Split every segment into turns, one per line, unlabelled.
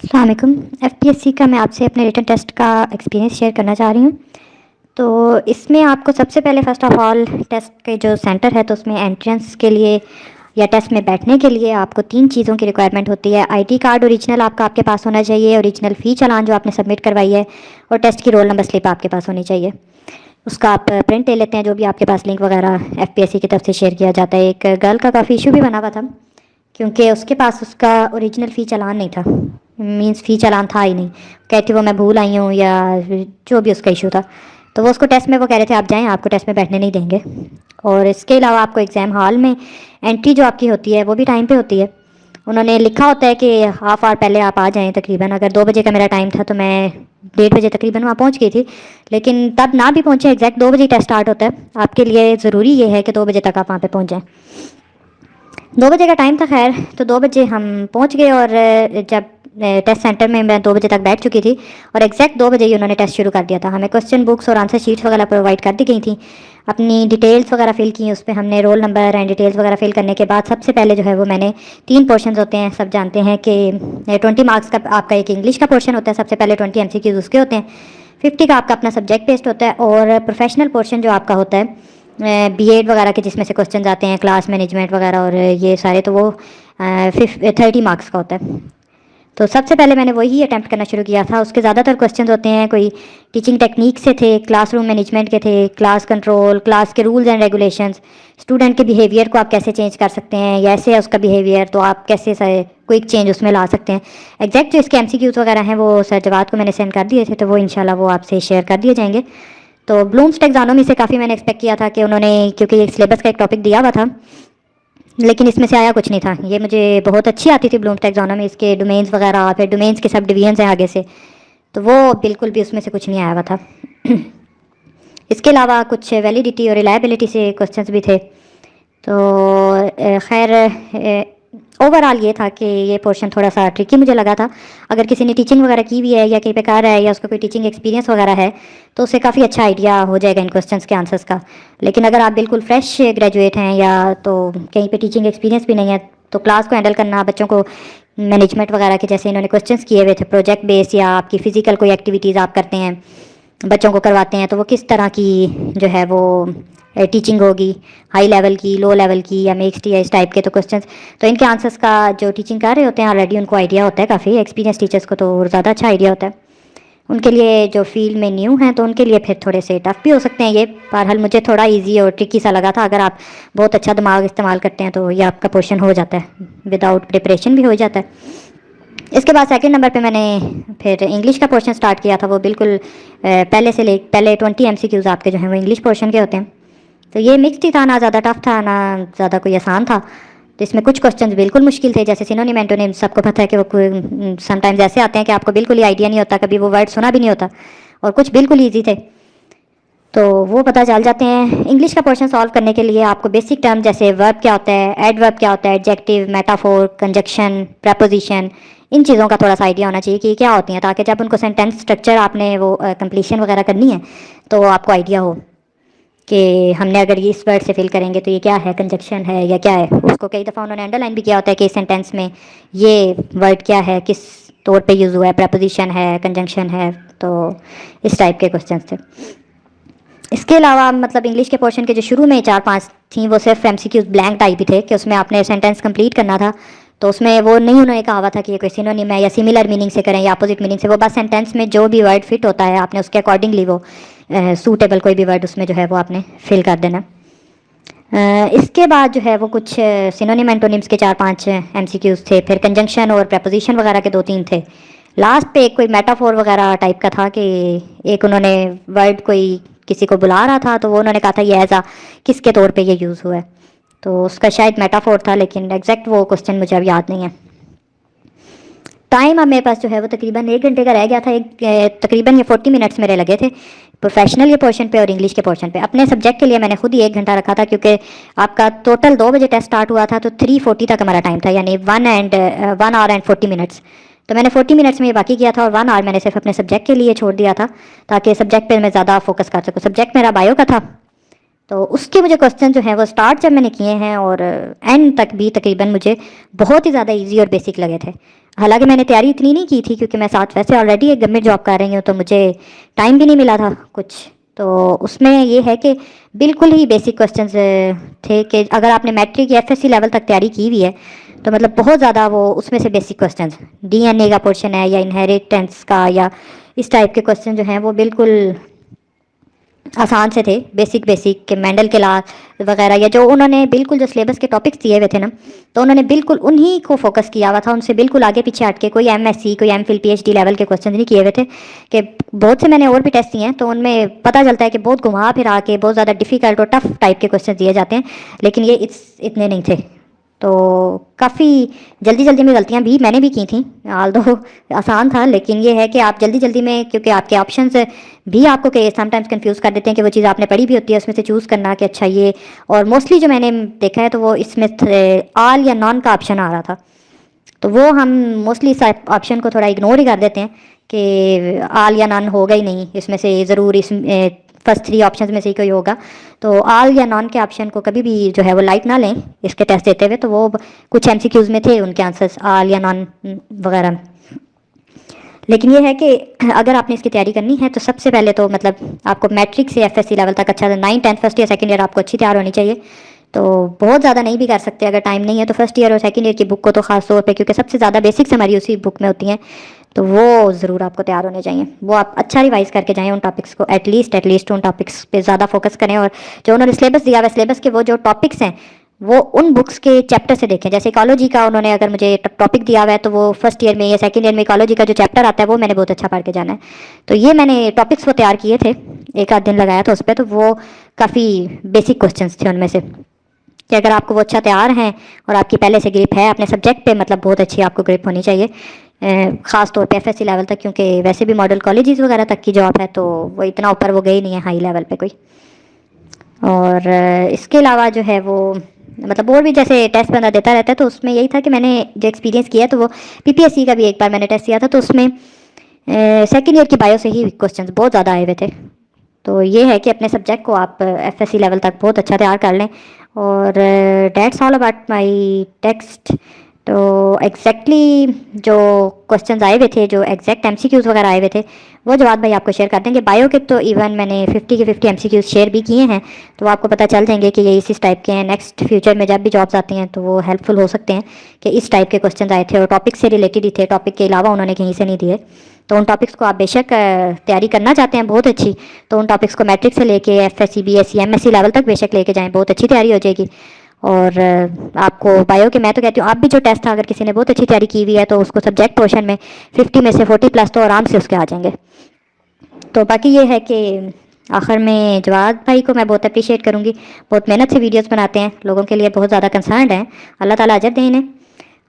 अस्सलाम वालेकुम। एफपीएससी का मैं आपसे अपने रिटन टेस्ट का एक्सपीरियंस शेयर करना चाह रही हूँ। तो इसमें आपको सबसे पहले फ़र्स्ट ऑफ़ ऑल टेस्ट के जो सेंटर है तो उसमें एंट्रेंस के लिए या टेस्ट में बैठने के लिए आपको 3 चीज़ों की रिक्वायरमेंट होती है। आईडी कार्ड ओरिजिनल आपका आपके पास होना चाहिए, ओरिजिनल फ़ी चालान जो आपने सबमिट करवाई है, और टेस्ट की रोल नंबर स्लिप आपके पास होनी चाहिए। उसका आप प्रिंट ले लेते हैं, जो भी आपके पास लिंक वगैरह एफपीएससी की तरफ से शेयर किया जाता है। एक गर्ल का काफ़ी इशू भी बना हुआ था क्योंकि उसके पास उसका ओरिजिनल फ़ी चालान नहीं था, मींस फ़ी चालान था ही नहीं। कहती वो मैं भूल आई हूँ या जो भी उसका इशू था, तो वो उसको टेस्ट में वो कह रहे थे आप जाएं, आपको टेस्ट में बैठने नहीं देंगे। और इसके अलावा आपको एग्ज़ाम हॉल में एंट्री जो आपकी होती है वो भी टाइम पे होती है। उन्होंने लिखा होता है कि हाफ़ आवर पहले आप आ जाएं। तकरीबन अगर 2 बजे का मेरा टाइम था तो मैं 1:30 बजे तकरीबन वहाँ पहुँच गई थी, लेकिन तब ना भी पहुँचे, एग्जैक्ट 2 बजे टेस्ट स्टार्ट होता है। आपके लिए ज़रूरी ये है कि 2 बजे तक आप वहाँ पे पहुँच जाएँ। 2 बजे का टाइम था, खैर तो 2 बजे हम पहुंच गए। और जब टेस्ट सेंटर में मैं 2 बजे तक बैठ चुकी थी और एग्जैक्ट 2 बजे ही उन्होंने टेस्ट शुरू कर दिया था। हमें क्वेश्चन बुक्स और आंसर शीट्स वगैरह प्रोवाइड कर दी गई थी। अपनी डिटेल्स वगैरह फिल की, उस पर हमने रोल नंबर एंड डिटेल्स वगैरह फिल करने के बाद सबसे पहले जो है वो मैंने 3 पोर्शन होते हैं, सब जानते हैं कि 20 मार्क्स का आपका एक इंग्लिश का पोर्शन होता है, सबसे पहले 20 एमसीक्यूज उसके होते हैं, 50 का आपका अपना सब्जेक्ट बेस्ड होता है, और प्रोफेशनल पोर्शन जो आपका होता है बीएड वगैरह के जिसमें से क्वेश्चन आते हैं, क्लास मैनेजमेंट वगैरह और ये सारे, तो वो 30 मार्क्स का होता है। तो सबसे पहले मैंने वही अटैम्प्ट करना शुरू किया था। उसके ज़्यादातर क्वेश्चन होते हैं कोई टीचिंग टेक्निक से थे, क्लासरूम मैनेजमेंट के थे, क्लास कंट्रोल, क्लास के रूल्स एंड रेगुलेशंस, स्टूडेंट के बिहेवियर को आप कैसे चेंज कर सकते हैं, या ऐसे है उसका बिहेवियर तो आप कैसे क्विक चेंज उसमें ला सकते हैं। एग्जैक्ट जो इसके एमसीक्यूज वगैरह हैं वो सर जवाद को मैंने सेंड कर दिए थे, तो वो इंशाल्लाह वो आपसे शेयर कर दिए जाएंगे। तो ब्लूम्स टैक्सोनॉमी से काफ़ी मैंने एक्सपेक्ट किया था कि उन्होंने, क्योंकि एक सिलेबस का एक टॉपिक दिया हुआ था, लेकिन इसमें से आया कुछ नहीं था। ये मुझे बहुत अच्छी आती थी ब्लूम्स टैक्सोनॉमी, इसके डोमेन्स वगैरह, फिर डोमेन्स के सब डिवीजन्स हैं आगे से, तो वो बिल्कुल भी उसमें से कुछ नहीं आया हुआ था। इसके अलावा कुछ वैलिडिटी और रिलायबिलिटी से क्वेश्चंस भी थे। तो खैर ओवरऑल ये था कि ये पोर्शन थोड़ा सा ट्रिकी मुझे लगा था। अगर किसी ने टीचिंग वगैरह की भी है या कहीं पे कर रहा है या उसका कोई टीचिंग एक्सपीरियंस वगैरह है तो उसे काफ़ी अच्छा आइडिया हो जाएगा इन क्वेश्चंस के आंसर्स का। लेकिन अगर आप बिल्कुल फ्रेश ग्रेजुएट हैं या तो कहीं पे टीचिंग एक्सपीरियंस भी नहीं है, तो क्लास को हैंडल करना, बच्चों को मैनेजमेंट वगैरह के जैसे इन्होंने क्वेश्चंस किए हुए थे, प्रोजेक्ट बेस या आपकी फ़िज़िकल कोई एक्टिविटीज़ आप करते हैं, बच्चों को करवाते हैं, तो वो किस तरह की जो है वो टीचिंग होगी, हाई लेवल की, लो लेवल की, या मिक्स्ड, या इस टाइप के तो क्वेश्चंस। तो इनके आंसर्स का जो टीचिंग कर रहे होते हैं ऑलरेडी उनको आइडिया होता है, काफ़ी एक्सपीरियंस टीचर्स को तो और ज़्यादा अच्छा आइडिया होता है। उनके लिए जो फील्ड में न्यू हैं तो उनके लिए फिर थोड़े से टफ भी हो सकते हैं ये। बहरहाल मुझे थोड़ा इजी और ट्रिकी सा लगा था। अगर आप बहुत अच्छा दिमाग इस्तेमाल करते हैं तो ये आपका पोर्शन हो जाता है, विदाउट प्रिपरेशन भी हो जाता है। इसके बाद सेकंड नंबर पे मैंने फिर इंग्लिश का पोर्शन स्टार्ट किया था। वो बिल्कुल पहले 20 एमसीक्यूज आपके जो हैं वो इंग्लिश पोर्शन के होते हैं। तो ये मिक्स्ड ही था, ना ज़्यादा टफ था ना ज़्यादा कोई आसान था। तो इसमें कुछ क्वेश्चंस बिल्कुल मुश्किल थे, जैसे सिनोनिम एंटोनिम, सबको पता है कि वो समटाइम्स ऐसे आते हैं कि आपको बिल्कुल ही आइडिया नहीं होता, कभी वो वर्ड सुना भी नहीं होता, और कुछ बिल्कुल ईजी थे तो वो पता चल जाते हैं। इंग्लिश का पोर्शन सॉल्व करने के लिए आपको बेसिक टर्म जैसे वर्ब क्या होता है, एडवर्ब क्या होता है, एडजेक्टिव, मेटाफोर, कंजक्शन, प्रपोजिशन, इन चीज़ों का थोड़ा सा आइडिया होना चाहिए कि क्या होती हैं, ताकि जब उनको सेंटेंस स्ट्रक्चर आपने वो कंप्लीशन वगैरह करनी है तो आपको आइडिया हो कि हमने अगर ये इस वर्ड से फिल करेंगे तो ये क्या है, कंजक्शन है या क्या है। उसको कई दफ़ा उन्होंने अंडरलाइन भी किया होता है कि इस सेंटेंस में ये वर्ड क्या है, किस तौर पे यूज़ हुआ है, प्रपोजिशन है, कंजंक्शन है। तो इस टाइप के क्वेश्चंस थे। इसके अलावा मतलब इंग्लिश के पोर्शन के जो शुरू में 4-5 थी वो सिर्फ एमसीक्यूज ब्लैंक टाइप ही थे कि उसमें आपने सेंटेंस कंप्लीट करना था। तो उसमें वो नहीं उन्होंने कहा हुआ था कि ये कोई सिनोनिम है या सिमिलर मीनिंग से करें या अपोजिट मीनिंग से। वो बस सेंटेंस में जो भी वर्ड फिट होता है आपने उसके अकॉर्डिंगली वो सूटेबल कोई भी वर्ड उसमें जो है वो आपने फिल कर देना। इसके बाद जो है वो कुछ सिनोनिम एंटोनिम्स के 4-5 एमसीक्यूज थे, फिर कंजंक्शन और प्रपोजिशन वगैरह के 2-3 थे। लास्ट पे एक कोई मेटाफोर वगैरह टाइप का था कि एक उन्होंने वर्ड कोई किसी को बुला रहा था तो वो उन्होंने कहा था ये एज आ किसके तौर पे ये यूज़ हुआ है, तो उसका शायद मेटाफोर था, लेकिन एग्जैक्ट वो क्वेश्चन मुझे अब याद नहीं है। टाइम अब मेरे पास जो है वो तकरीबन 1 घंटे का रह गया था। तकरीबन ये 40 मिनट्स मेरे लगे थे प्रोफेशनल के पोर्शन पे और इंग्लिश के पोर्शन पे। अपने सब्जेक्ट के लिए मैंने खुद ही 1 घंटा रखा था, क्योंकि आपका टोटल 2 बजे टेस्ट स्टार्ट हुआ था तो 3:40 तक हमारा टाइम था, यानी 1 आवर एंड 40 मिनट्स। तो मैंने 40 मिनट्स में ये बाकी किया था और 1 आवर मैंने सिर्फ अपने सब्जेक्ट के लिए छोड़ दिया था, ताकि सब्जेक्ट पे मैं ज़्यादा फोकस कर सकूँ। सब्जेक्ट मेरा बायो का था, तो उसके मुझे क्वेश्चन जो हैं वो स्टार्ट जब मैंने किए हैं और एंड तक भी तकरीबन मुझे बहुत ही ज़्यादा इजी और बेसिक लगे थे। हालांकि मैंने तैयारी इतनी नहीं की थी क्योंकि मैं साथ वैसे ऑलरेडी एक गवर्नमेंट जॉब कर रही हूँ, तो मुझे टाइम भी नहीं मिला था कुछ। तो उसमें ये है कि बिल्कुल ही बेसिक क्वेश्चंस थे कि अगर आपने मैट्रिक या एफएससी लेवल तक तैयारी की हुई है तो मतलब बहुत ज़्यादा वो उसमें से बेसिक क्वेश्चंस डीएनए का पोर्शन है या इनहेरिटेंस का या इस टाइप के क्वेश्चन जो हैं वो बिल्कुल आसान से थे। बेसिक बेसिक के मेंडल के लॉ वगैरह या जो उन्होंने बिल्कुल जो सिलेबस के टॉपिक्स दिए हुए थे ना, तो उन्होंने बिल्कुल उन्हीं को फोकस किया हुआ था, उनसे बिल्कुल आगे पीछे हट के कोई एमएससी कोई एमफिल पीएचडी लेवल के क्वेश्चन नहीं किए हुए थे। कि बहुत से मैंने और भी टेस्ट दिए हैं तो उनमें पता चलता है कि बहुत घुमा फिरा के बहुत ज़्यादा डिफिकल्ट और टफ टाइप के क्वेश्चन दिए जाते हैं, लेकिन ये इतने नहीं थे। तो काफ़ी जल्दी जल्दी में गलतियाँ भी मैंने भी की थी, आल दो आसान था, लेकिन ये है कि आप जल्दी जल्दी में क्योंकि आपके ऑप्शंस भी आपको के समटाइम्स कंफ्यूज कर देते हैं कि वो चीज़ आपने पढ़ी भी होती है उसमें से चूज़ करना कि अच्छा ये, और मोस्टली जो मैंने देखा है तो वो इसमें आल या नॉन का ऑप्शन आ रहा था, तो वो हम मोस्टली इस ऑप्शन को थोड़ा इग्नोर ही कर देते हैं कि आल या नॉन होगा ही नहीं इसमें से, ज़रूर इस फर्स्ट 3 ऑप्शन में से ही कोई होगा। तो आल या नॉन के ऑप्शन को कभी भी जो है वो लाइट ना लें इसके टेस्ट देते हुए। तो वो कुछ एमसीक्यूज़ में थे उनके आंसर्स आल या नॉन वगैरह। लेकिन ये है कि अगर आपने इसकी तैयारी करनी है तो सबसे पहले तो मतलब आपको मैट्रिक से एफएससी लेवल तक अच्छा 9 10 फर्स्ट ईयर सेकंड ईयर आपको अच्छी तैयार होनी चाहिए। तो बहुत ज़्यादा नहीं भी कर सकते अगर टाइम नहीं है तो फर्स्ट ईयर और सेकंड ईयर की बुक को तो खास तौर पे, क्योंकि सबसे ज़्यादा बेसिक्स हमारी उसी बुक में होती हैं, तो वो ज़रूर आपको तैयार होने चाहिए। वो आप अच्छा रिवाइज करके जाएँ उन टॉपिक्स को, एटलीस्ट उन टॉपिक्स पे ज़्यादा फोकस करें, और जो उन्होंने सिलेबस दिया हुआ है सिलेबस के वो जो टॉपिक्स हैं वो उन बुक्स के चैप्टर से देखें। जैसे इकोलॉजी का उन्होंने अगर मुझे टॉपिक दिया हुआ है तो वो फर्स्ट ईयर में या सेकंड ईयर में इकोलॉजी का जो चैप्टर आता है वो मैंने बहुत अच्छा पढ़ के जाना है। तो ये मैंने टॉपिक्स वो तैयार किए थे, एक आध दिन लगाया था उस पर, तो वो काफ़ी बेसिक क्वेश्चंस थे उनमें से, कि अगर आपको वो अच्छा तैयार हैं और आपकी पहले से ग्रिप है अपने सब्जेक्ट पे, मतलब बहुत अच्छी आपको ग्रिप होनी चाहिए ख़ास तौर पे एफएससी लेवल तक, क्योंकि वैसे भी मॉडल कॉलेजेस वगैरह तक की जॉब है तो वो इतना ऊपर वो गई नहीं है हाई लेवल पे कोई। और इसके अलावा जो है वो मतलब और भी जैसे टेस्ट बंदा देता रहता है, तो उसमें यही था कि मैंने जो एक्सपीरियंस किया तो वो पीपीएससी का भी एक बार मैंने टेस्ट किया था, तो उसमें सेकेंड ईयर की बायो से ही क्वेश्चन बहुत ज़्यादा आए हुए थे। तो ये है कि अपने सब्जेक्ट को आप एफएससी लेवल तक बहुत अच्छा तैयार कर लें। और that's all about my text. तो एग्जैक्टली जो क्वेश्चंस आए हुए थे, जो एग्जैक्ट एमसीक्यूज़ वगैरह आए हुए थे, वो जवाब भाई आपको शेयर कर देंगे। बायो के तो इवन मैंने 50 के 50 एमसीक्यूज़ शेयर भी किए हैं, तो आपको पता चल जाएंगे कि ये इस टाइप के हैं। नेक्स्ट फ्यूचर में जब भी जॉब्स आती हैं तो वो हेल्पफुल हो सकते हैं कि इस टाइप के क्वेश्चन आए थे और टॉपिक से रिलेटेड ही थे, टॉपिक के अलावा उन्होंने कहीं से नहीं दिए। तो उन टॉपिक्स को आप बेशक तैयारी करना चाहते हैं बहुत अच्छी, तो उन टॉपिक्स को मैट्रिक से लेके एफएससी बीएससी एमएससी लेवल तक बेशक लेके जाएं, बहुत अच्छी तैयारी हो जाएगी। और आपको बायो के, मैं तो कहती हूँ आप भी जो टेस्ट था अगर किसी ने बहुत अच्छी तैयारी की हुई है तो उसको सब्जेक्ट पोर्शन में 50 में से 40 प्लस तो आराम से उसके आ जाएंगे। तो बाकी ये है कि आखिर में जवाद भाई को मैं बहुत अप्रिशिएट करूँगी, बहुत मेहनत से वीडियोस बनाते हैं, लोगों के लिए बहुत ज़्यादा कंसर्न है, अल्लाह ताला अजर दें इन्हें।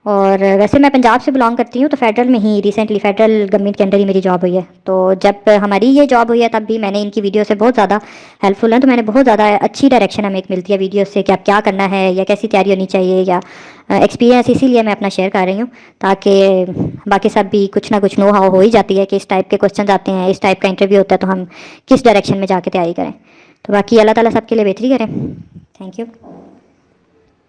और वैसे मैं पंजाब से बिलोंग करती हूँ, तो फेडरल में ही रिसेंटली फेडरल गवर्नमेंट के अंदर ही मेरी जॉब हुई है। तो जब हमारी ये जॉब हुई है तब भी मैंने इनकी वीडियो से बहुत ज़्यादा हेल्पफुल है, तो मैंने बहुत ज़्यादा अच्छी डायरेक्शन हमें एक मिलती है वीडियो से कि आप क्या करना है या कैसी तैयारी होनी चाहिए, या एक्सपीरियंस इसीलिए मैं अपना शेयर कर रही हूँ ताकि बाकी सब भी कुछ ना कुछ नो हाउ हो ही जाती है कि इस टाइप के क्वेश्चन आते हैं, इस टाइप का इंटरव्यू होता है, तो हम किस डायरेक्शन में जाके तैयारी करें। तो बाकी अल्लाह ताला सबके लिए बेहतरी करें। Thank you.